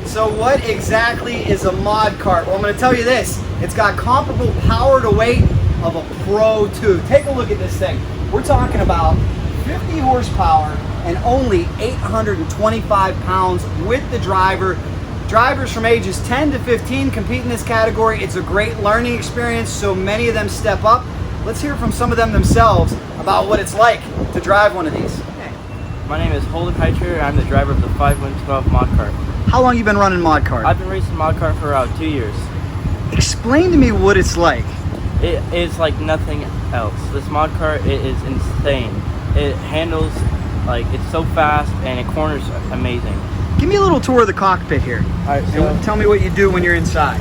So what exactly is a mod kart? Well, I'm going to tell you this. It's got comparable power to weight of a Pro 2. Take a look at this thing. We're talking about 50 horsepower and only 825 pounds with the driver. Drivers from ages 10 to 15 compete in this category. It's a great learning experience, so many of them step up. Let's hear from some of them themselves about what it's like to drive one of these. My name is Holden Heicher. I'm the driver of the 512 Mod Kart. How long you been running mod kart? I've been racing Mod Kart for around 2 years. Explain to me what it's like. It is like nothing else. This Mod Kart, it is insane. It handles, like, it's so fast and it corners amazing. Give me a little tour of the cockpit here. Alright, so And tell me what you do when you're inside.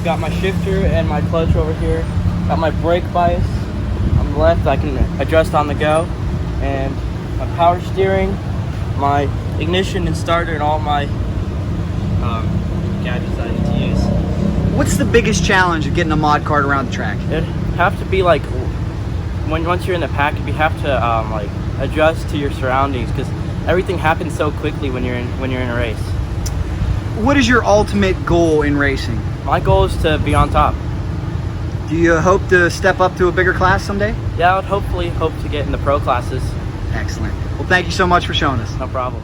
got my shifter and my clutch over here. Got my brake bias on the left. I can adjust on the go. And my power steering, my ignition and starter, and all my gadgets I need to use. What's the biggest challenge of getting a mod kart around the track? It have to be like once you're in the pack, you have to like adjust to your surroundings because everything happens so quickly when you're in a race. What is your ultimate goal in racing? My goal is to be on top. Do you hope to step up to a bigger class someday? Yeah, I would hopefully hope to get in the pro classes. Excellent. Well, thank you so much for showing us. No problem.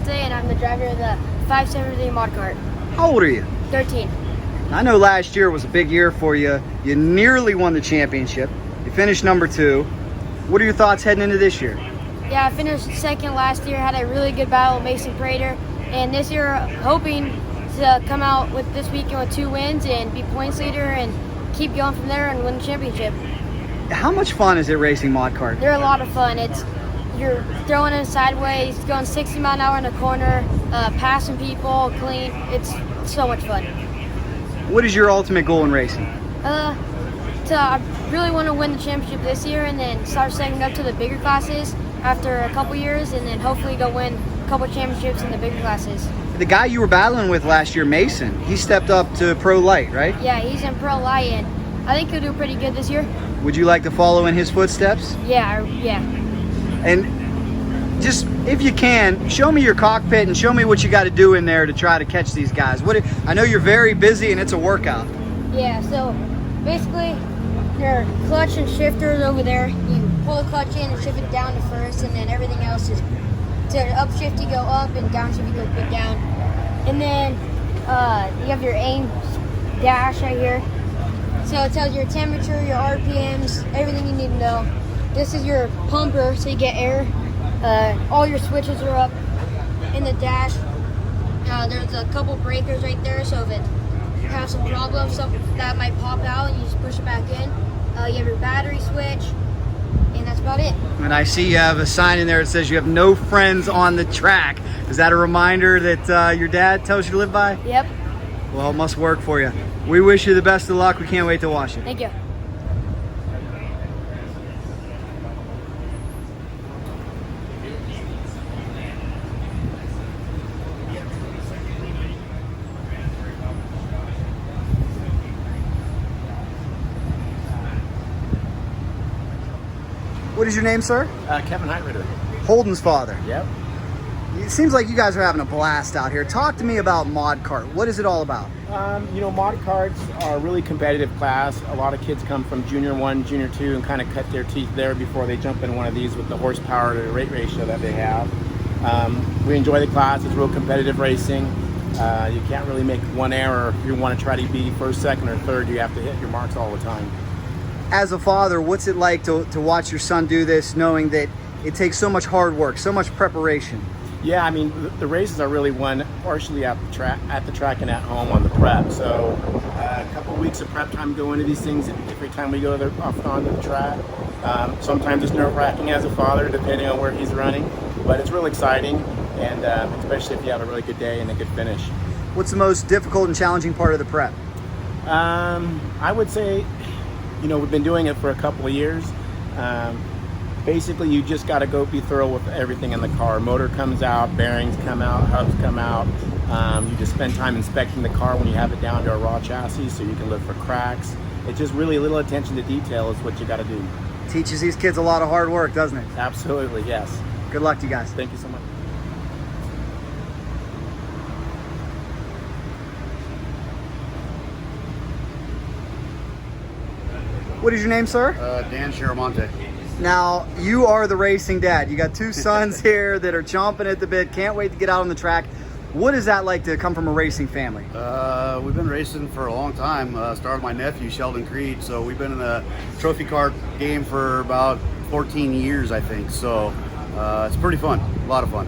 And I'm the driver of the 570 Mod Kart. How old are you? 13. I know last year was a big year for you. You nearly won the championship. You finished number 2. What are your thoughts heading into this year? Yeah, I finished second last year, had a really good battle with Mason Prater, and this year hoping to come out with this weekend with 2 wins and be points leader and keep going from there and win the championship. How much fun is it racing mod kart? They're a lot of fun. You're throwing it sideways, going 60 mile an hour in the corner, passing people clean. It's so much fun. What is your ultimate goal in racing? I really want to win the championship this year and then start setting up to the bigger classes after a couple years and then hopefully go win a couple championships in the bigger classes. The guy you were battling with last year, Mason, he stepped up to Pro Light, right? Yeah, he's in Pro Light and I think he'll do pretty good this year. Would you like to follow in his footsteps? Yeah. And just, if you can, show me your cockpit and show me what you got to do in there to try to catch these guys. I know you're very busy and it's a workout. Yeah, so basically, your clutch and shifters over there. You pull the clutch in and shift it down to first, and then everything else is to upshift you go up and downshift you go put down. And then you have your aim dash right here. So it tells your temperature, your RPMs, everything you need to know. This is your pumper, so you get air. All your switches are up in the dash. There's a couple breakers right there, so if it have some problems, that might pop out, and you just push it back in. You have your battery switch, and that's about it. And I see you have a sign in there that says you have no friends on the track. Is that a reminder that your dad tells you to live by? Yep. Well, it must work for you. We wish you the best of luck. We can't wait to watch it. Thank you. What is your name, sir? Kevin Heitritter. Holden's father. Yep. It seems like you guys are having a blast out here. Talk to me about Mod Kart. What is it all about? Mod karts are a really competitive class. A lot of kids come from Junior 1, Junior 2 and kind of cut their teeth there before they jump in one of these with the horsepower to the rate ratio that they have. We enjoy the class. It's real competitive racing. You can't really make one error. If you want to try to be first, second, or third, you have to hit your marks all the time. As a father, what's it like to watch your son do this, knowing that it takes so much hard work, so much preparation? Yeah, I mean, the races are really won partially at the track and at home on the prep. So a couple of weeks of prep time go into these things every time we go off onto the track. Sometimes it's nerve-wracking as a father, depending on where he's running, but it's real exciting, and especially if you have a really good day and a good finish. What's the most difficult and challenging part of the prep? I would say, we've been doing it for a couple of years. Basically, you just got to go be thorough with everything in the car. Motor comes out, bearings come out, hubs come out. You just spend time inspecting the car when you have it down to a raw chassis so you can look for cracks. It's just really a little attention to detail is what you got to do. Teaches these kids a lot of hard work, doesn't it? Absolutely, yes. Good luck to you guys. Thank you so much. What is your name, sir? Dan Chiramonte. Now, you are the racing dad. You got two sons here that are chomping at the bit, can't wait to get out on the track. What is that like to come from a racing family? We've been racing for a long time. Started with my nephew, Sheldon Creed. So we've been in the trophy car game for about 14 years, I think. So it's pretty fun, a lot of fun.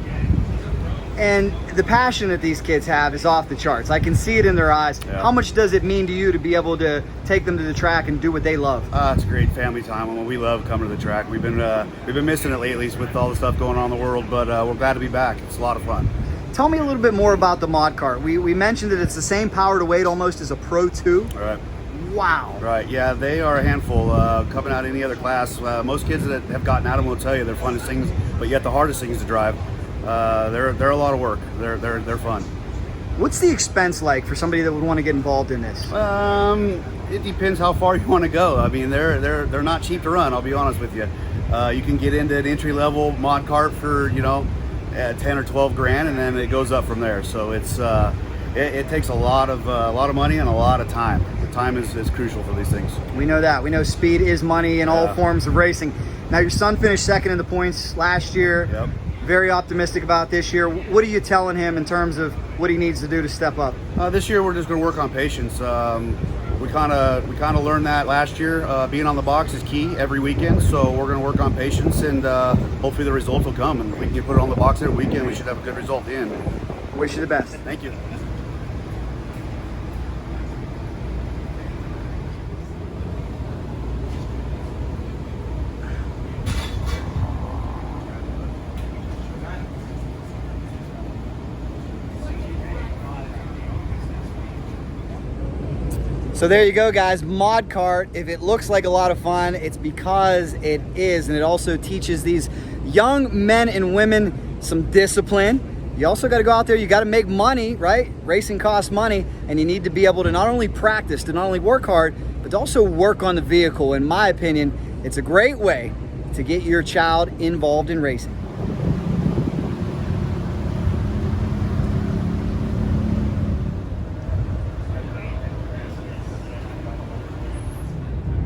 And the passion that these kids have is off the charts. I can see it in their eyes. Yeah. How much does it mean to you to be able to take them to the track and do what they love? It's a great family time. I mean, we love coming to the track. We've been missing it lately with all the stuff going on in the world, but we're glad to be back. It's a lot of fun. Tell me a little bit more about the Mod Kart. We mentioned that it's the same power to weight almost as a Pro 2. All right. Wow. Right, yeah, they are a handful. Coming out of any other class, most kids that have gotten out of them will tell you they're funnest things, but yet the hardest things to drive. They're a lot of work. They're fun. What's the expense like for somebody that would want to get involved in this? It depends how far you want to go. I mean, they're not cheap to run. I'll be honest with you. You can get into an entry level Mod Kart for 10 or 12 grand, and then it goes up from there. So it takes a lot of money and a lot of time. The time is crucial for these things. We know that. We know speed is money in all Yeah. forms of racing. Now, your son finished second in the points last year. Yep. Very optimistic about this year. What are you telling him in terms of what he needs to do to step up? This year we're just going to work on patience. We kind of learned that last year. Being on the box is key every weekend, so we're going to work on patience, and hopefully the results will come. And if we can put it on the box every weekend, we should have a good result at the end. Wish you the best. Thank you. So there you go, guys. Mod Kart. If it looks like a lot of fun, it's because it is. And it also teaches these young men and women some discipline. You also got to go out there. You got to make money, right? Racing costs money. And you need to be able to not only practice, to not only work hard, but to also work on the vehicle. In my opinion, it's a great way to get your child involved in racing.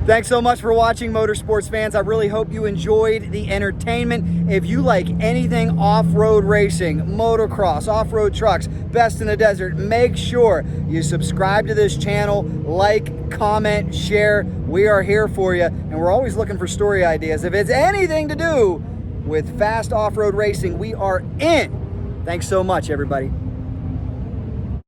Thanks so much for watching, motorsports fans. I really hope you enjoyed the entertainment. If you like anything off-road racing, motocross, off-road trucks, best in the desert, make sure you subscribe to this channel, like, comment, share. We are here for you, and we're always looking for story ideas. If it's anything to do with fast off-road racing, we are in. Thanks so much, everybody.